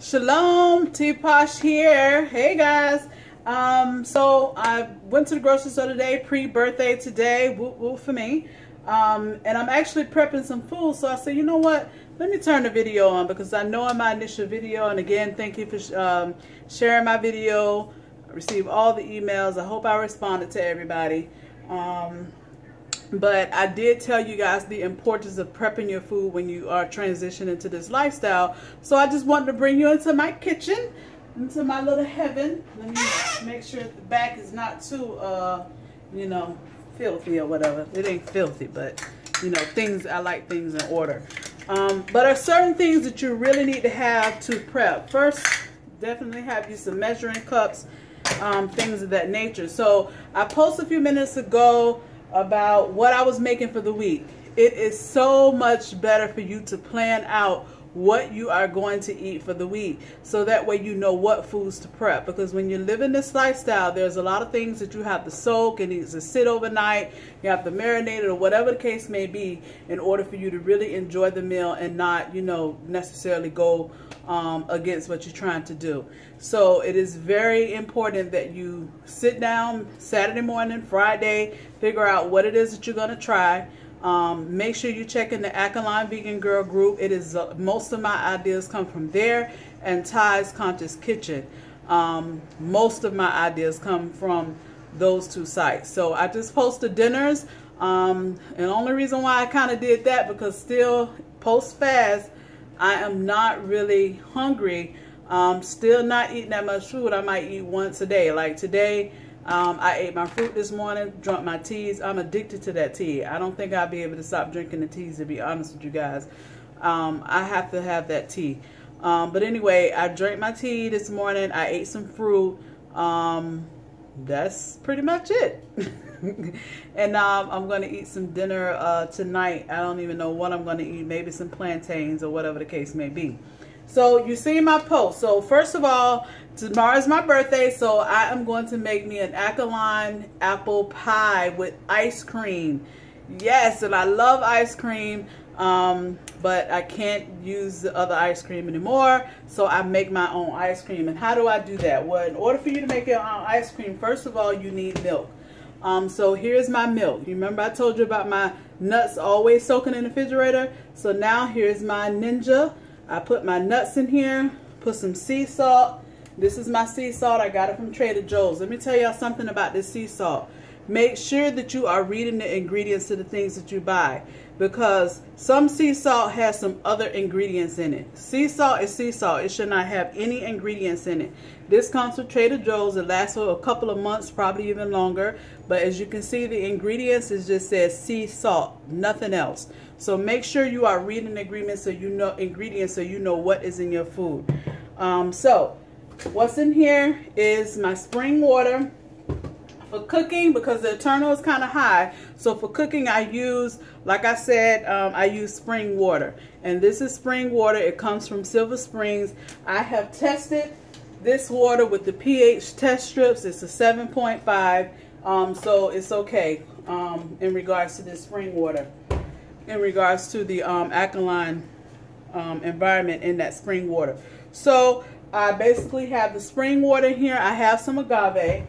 Shalom, T-Posh here. Hey guys. So I went to the grocery store today, pre-birthday today, whoop whoop for me. And I'm actually prepping some food, so I said, you know what, let me turn the video on, because I know in my initial video, and again, thank you for sharing my video. I received all the emails. I hope I responded to everybody. But I did tell you guys the importance of prepping your food when you are transitioning to this lifestyle. So I just wanted to bring you into my kitchen, into my little heaven. Let me make sure the back is not too, you know, filthy or whatever. It ain't filthy, but, you know, things, I like things in order. But there are certain things that you really need to have to prep. First, definitely have you some measuring cups, things of that nature. So I posted a few minutes ago about what I was making for the week. It is so much better for you to plan out what you are going to eat for the week, so that way you know what foods to prep. Because when you're living this lifestyle, there's a lot of things that you have to soak and needs to sit overnight. You have to marinate it, or whatever the case may be, in order for you to really enjoy the meal and not, you know, necessarily go against what you're trying to do. So it is very important that you sit down Saturday morning, Friday, figure out what it is that you're going to try. Make sure you check in the Alkaline Vegan Girl group. It is most of my ideas come from there, and Ty's Conscious Kitchen. Most of my ideas come from those two sites. So I just posted dinners, and the only reason why I kind of did that, because still post fast, I am not really hungry. Still not eating that much food. I might eat once a day. Like today, I ate my fruit this morning, drank my teas. I'm addicted to that tea. I don't think I'll be able to stop drinking the teas, to be honest with you guys. I have to have that tea. But anyway, I drank my tea this morning. I ate some fruit. That's pretty much it. And I'm going to eat some dinner tonight. I don't even know what I'm going to eat. Maybe some plantains or whatever the case may be. So you see my post. So first of all, tomorrow's my birthday, so I am going to make me an alkaline apple pie with ice cream. Yes, and I love ice cream, but I can't use the other ice cream anymore, so I make my own ice cream. And how do I do that? Well, in order for you to make your own ice cream, first of all, you need milk. So here's my milk. You remember I told you about my nuts always soaking in the refrigerator? So now here's my Ninja. I put my nuts in here, put some sea salt. This is my sea salt. I got it from Trader Joe's. Let me tell y'all something about this sea salt. Make sure that you are reading the ingredients to the things that you buy, because some sea salt has some other ingredients in it. Sea salt is sea salt. It should not have any ingredients in it. This comes from Trader Joe's. It lasts for a couple of months, probably even longer. But as you can see, the ingredients, it just says sea salt, nothing else. So make sure you are reading the ingredients so you know what is in your food. So what's in here is my spring water. For cooking, because the Eternal is kind of high, so for cooking I use, like I said, I use spring water. And this is spring water. It comes from Silver Springs. I have tested this water with the pH test strips. It's a 7.5, so it's okay in regards to this spring water, in regards to the alkaline environment in that spring water. So I basically have the spring water here. I have some agave.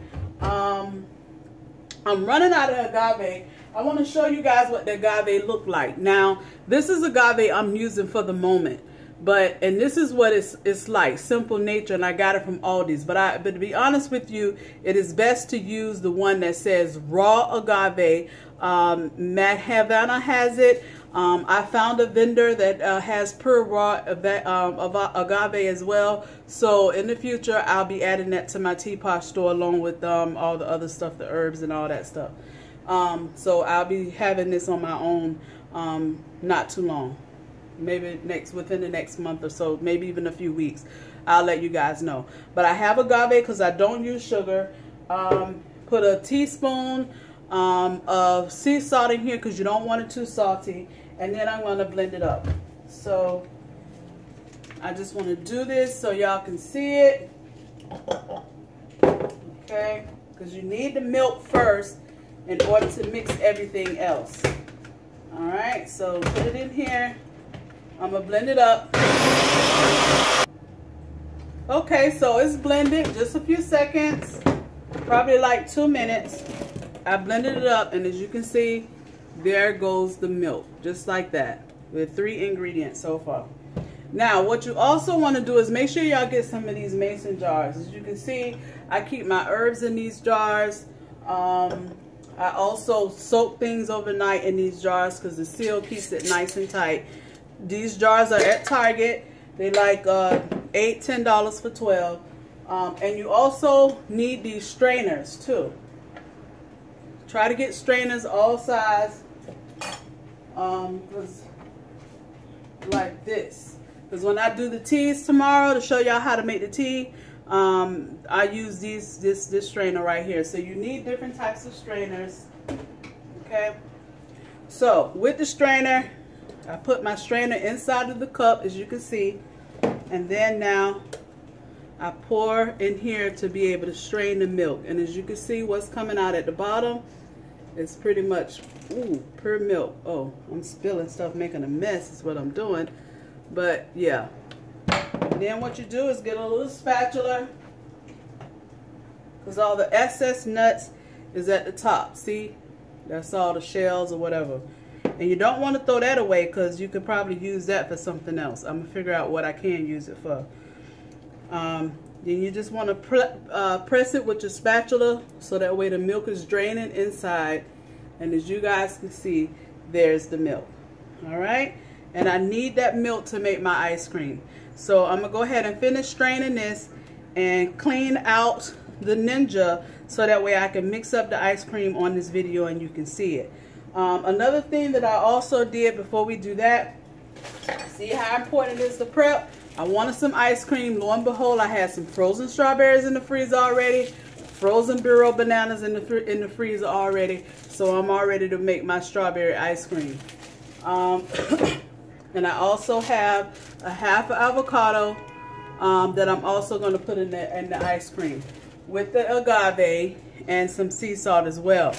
I'm running out of agave. I want to show you guys what the agave look like. Now, this is agave I'm using for the moment, and this is what it's like, Simple Nature, and I got it from Aldi's. But to be honest with you, it is best to use the one that says raw agave. Matt Havana has it. I found a vendor that has pure raw agave as well. So in the future, I'll be adding that to my T-Posh store, along with all the other stuff, the herbs and all that stuff. So I'll be having this on my own not too long. Maybe within the next month or so, maybe even a few weeks. I'll let you guys know. But I have agave because I don't use sugar. Put a teaspoon of sea salt in here because you don't want it too salty. And then I'm going to blend it up. So I just want to do this so y'all can see it. Okay, because you need the milk first in order to mix everything else. All right, so put it in here. I'm going to blend it up. Okay, so it's blended, just a few seconds, probably like 2 minutes. I blended it up, and as you can see, there goes the milk, just like that, with 3 ingredients so far. Now, what you also want to do is make sure y'all get some of these mason jars. As you can see, I keep my herbs in these jars. I also soak things overnight in these jars because the seal keeps it nice and tight. These jars are at Target. They like $8, $10 for 12. And you also need these strainers too. Try to get strainers all size, like this. Because when I do the teas tomorrow to show y'all how to make the tea, I use this strainer right here. So you need different types of strainers. Okay. So with the strainer, I put my strainer inside of the cup, as you can see, and then now I pour in here to be able to strain the milk. And as you can see, what's coming out at the bottom is pretty much pure milk. Oh, I'm spilling stuff, making a mess is what I'm doing. But yeah. And then what you do is get a little spatula, because all the excess nuts is at the top. See? That's all the shells or whatever. And you don't want to throw that away, because you could probably use that for something else. I'm going to figure out what I can use it for. Then you just want to press it with your spatula so that way the milk is draining inside. And as you guys can see, there's the milk. Alright? And I need that milk to make my ice cream. So I'm going to go ahead and finish straining this and clean out the Ninja so that way I can mix up the ice cream on this video and you can see it. Another thing that I also did before we do that, see how important it is to prep? I wanted some ice cream. Lo and behold, I had some frozen strawberries in the freezer already, frozen Bureau bananas in the freezer already. So I'm all ready to make my strawberry ice cream. And I also have a half avocado that I'm also going to put in the ice cream with the agave and some sea salt as well.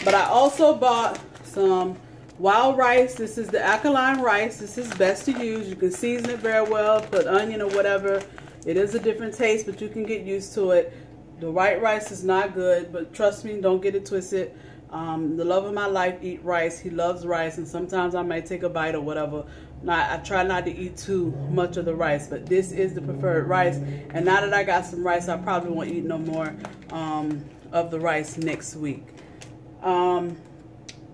But I also bought some wild rice. This is the alkaline rice. This is best to use. You can season it very well, put onion or whatever. It is a different taste, but you can get used to it. The white rice is not good, but trust me, don't get it twisted. The love of my life eat rice. He loves rice, and sometimes I might take a bite or whatever. I try not to eat too much of the rice, but this is the preferred rice. And now that I got some rice, I probably won't eat no more of the rice next week.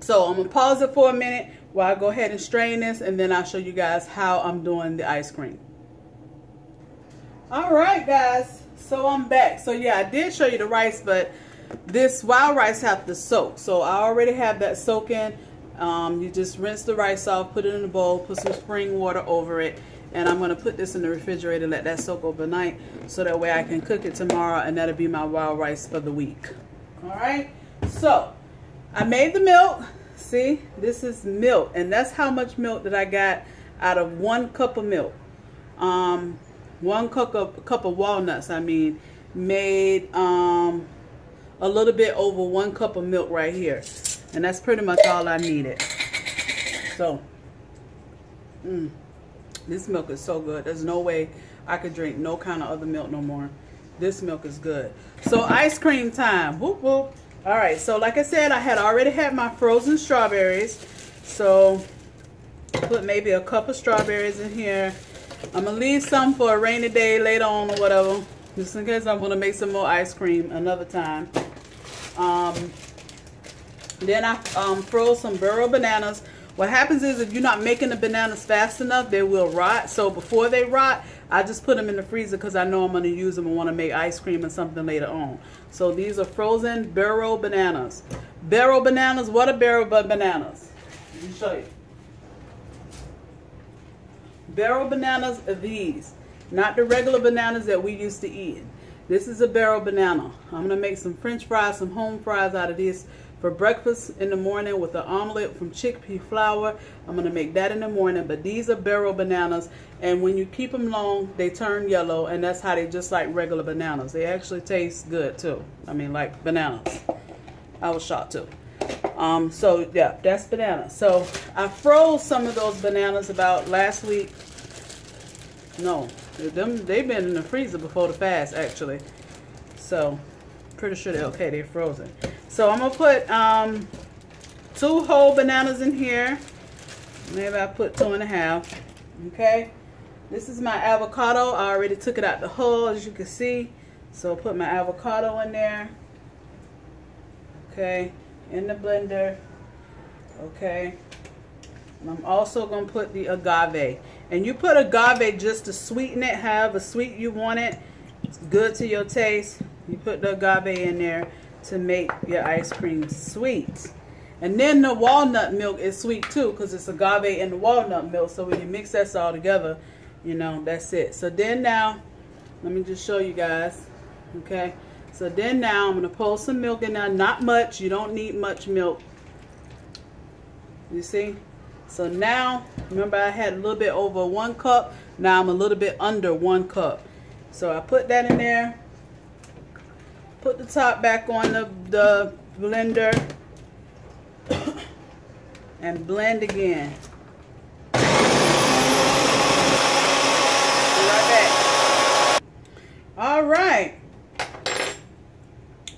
So I'm going to pause it for a minute while I go ahead and strain this, and then I'll show you guys how I'm doing the ice cream. Alright guys, so I'm back. So yeah, I did show you the rice, but this wild rice have to soak. So I already have that soaking. You just rinse the rice off, put it in a bowl, put some spring water over it, and I'm going to put this in the refrigerator, let that soak overnight, so that way I can cook it tomorrow, and that'll be my wild rice for the week. Alright, so I made the milk. See, this is milk, and that's how much milk that I got out of 1 cup of milk. 1 cup of walnuts, I mean, made a little bit over 1 cup of milk right here. And that's pretty much all I needed. So, this milk is so good. There's no way I could drink no kind of other milk no more. This milk is good. So, ice cream time. Whoop, whoop. All right. So, like I said, I had already had my frozen strawberries. So, put maybe a cup of strawberries in here. I'm going to leave some for a rainy day later on or whatever. Just in case I'm going to make some more ice cream another time. Then I froze some Bureau bananas. What happens is if you're not making the bananas fast enough, they will rot. So before they rot, I just put them in the freezer because I know I'm going to use them and want to make ice cream or something later on. So these are frozen Bureau bananas. Bureau bananas, what are Bureau bananas? Let me show you. Bureau bananas are these, not the regular bananas that we used to eat. This is a Bureau banana. I'm going to make some French fries, some home fries out of this for breakfast in the morning with an omelet from chickpea flour. I'm going to make that in the morning, but these are Bureau bananas, and when you keep them long, they turn yellow, and that's how they just like regular bananas. They actually taste good too. I mean, like bananas. I was shocked too. So yeah, that's banana. So I froze some of those bananas about last week. No, They've been in the freezer before the fast, actually. So, pretty sure they're okay. They're frozen. So, I'm going to put 2 whole bananas in here. Maybe I put 2.5. Okay. This is my avocado. I already took it out the hull, as you can see. So, I'll put my avocado in there. Okay. In the blender. Okay. And I'm also going to put the agave. And you put agave just to sweeten it, however sweet you want it. It's good to your taste. You put the agave in there to make your ice cream sweet. And then the walnut milk is sweet too, because it's agave and the walnut milk. So when you mix that all together, you know, that's it. So then now, let me just show you guys. Okay. So then now I'm going to pour some milk in there. Not much. You don't need much milk. You see? So now, remember I had a little bit over 1 cup. Now I'm a little bit under 1 cup. So I put that in there. Put the top back on the blender. And blend again. Be right back. All right.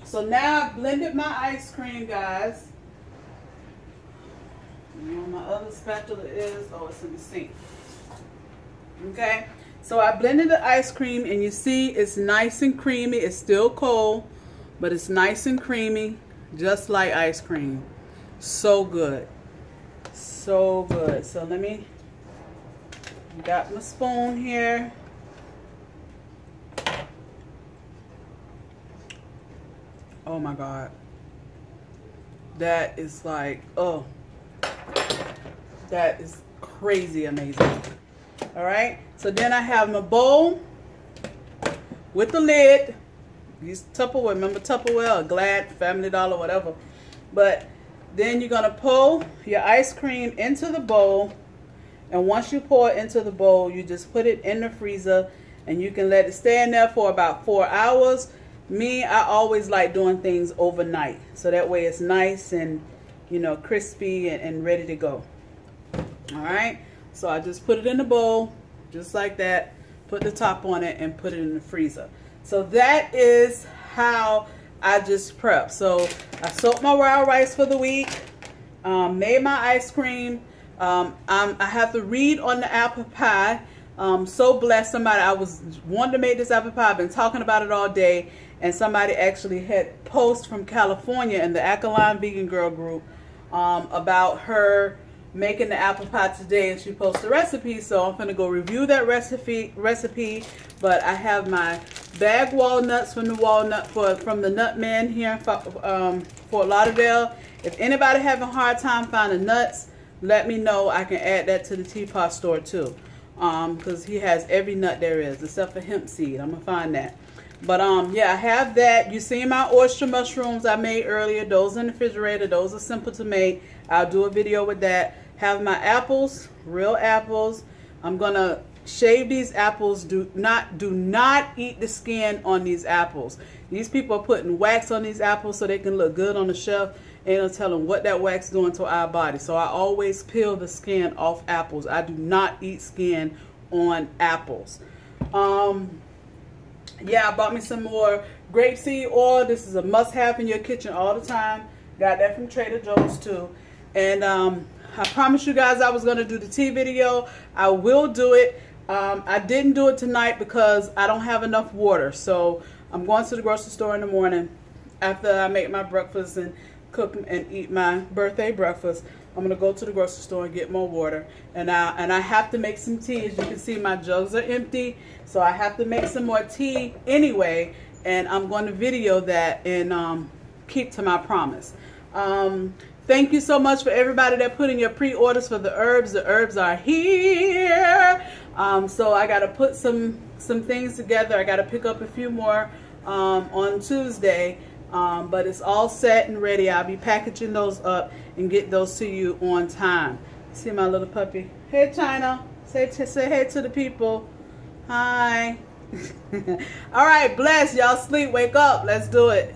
So now I blended my ice cream, guys. My other spatula is, oh, it's in the sink. Okay, so I blended the ice cream, and you see it's nice and creamy. It's still cold, but it's nice and creamy, just like ice cream. So good. So good. So let me, got my spoon here. Oh my God. That is like, oh. That is crazy amazing. All right, so then I have my bowl with the lid. Use Tupperware, remember Tupperware or Glad, Family Dollar, whatever. But then you're gonna pour your ice cream into the bowl, and once you pour it into the bowl, you just put it in the freezer, and you can let it stay in there for about 4 hours. Me, I always like doing things overnight, so that way it's nice and, you know, crispy and ready to go. All right, so I just put it in the bowl just like that, put the top on it, and put it in the freezer. So that is how I just prep. So I soaked my wild rice for the week, made my ice cream. I have to read on the apple pie. So blessed, somebody, I was wanting to make this apple pie. I've been talking about it all day, and somebody actually had post from California in the Alkaline Vegan Girl group about her making the apple pie today, and she posted the recipe. So I'm gonna go review that recipe. But I have my bagged walnuts from the Nut Man here in Fort Lauderdale. If anybody having a hard time finding nuts, let me know. I can add that to the teapot store too, because he has every nut there is except for hemp seed. I'm gonna find that. But yeah, I have that. You see my oyster mushrooms I made earlier. Those in the refrigerator. Those are simple to make. I'll do a video with that. Have my apples, real apples. I'm gonna shave these apples. Do not eat the skin on these apples. These people are putting wax on these apples so they can look good on the shelf. Ain't no telling what that wax is doing to our body. So I always peel the skin off apples. I do not eat skin on apples. Yeah, I bought me some more grapeseed oil. This is a must-have in your kitchen all the time. Got that from Trader Joe's too. And I promised you guys I was going to do the tea video. I will do it. I didn't do it tonight because I don't have enough water. So I'm going to the grocery store in the morning after I make my breakfast and cook and eat my birthday breakfast. I'm going to go to the grocery store and get more water. And I have to make some tea. As you can see, my jugs are empty. So I have to make some more tea anyway. And I'm going to video that and keep to my promise. Thank you so much for everybody that put in your pre-orders for the herbs. The herbs are here. So I got to put some things together. I got to pick up a few more on Tuesday. But it's all set and ready. I'll be packaging those up and get those to you on time. See my little puppy. Hey, China. Say hey to the people. Hi. All right, bless. Y'all sleep. Wake up. Let's do it.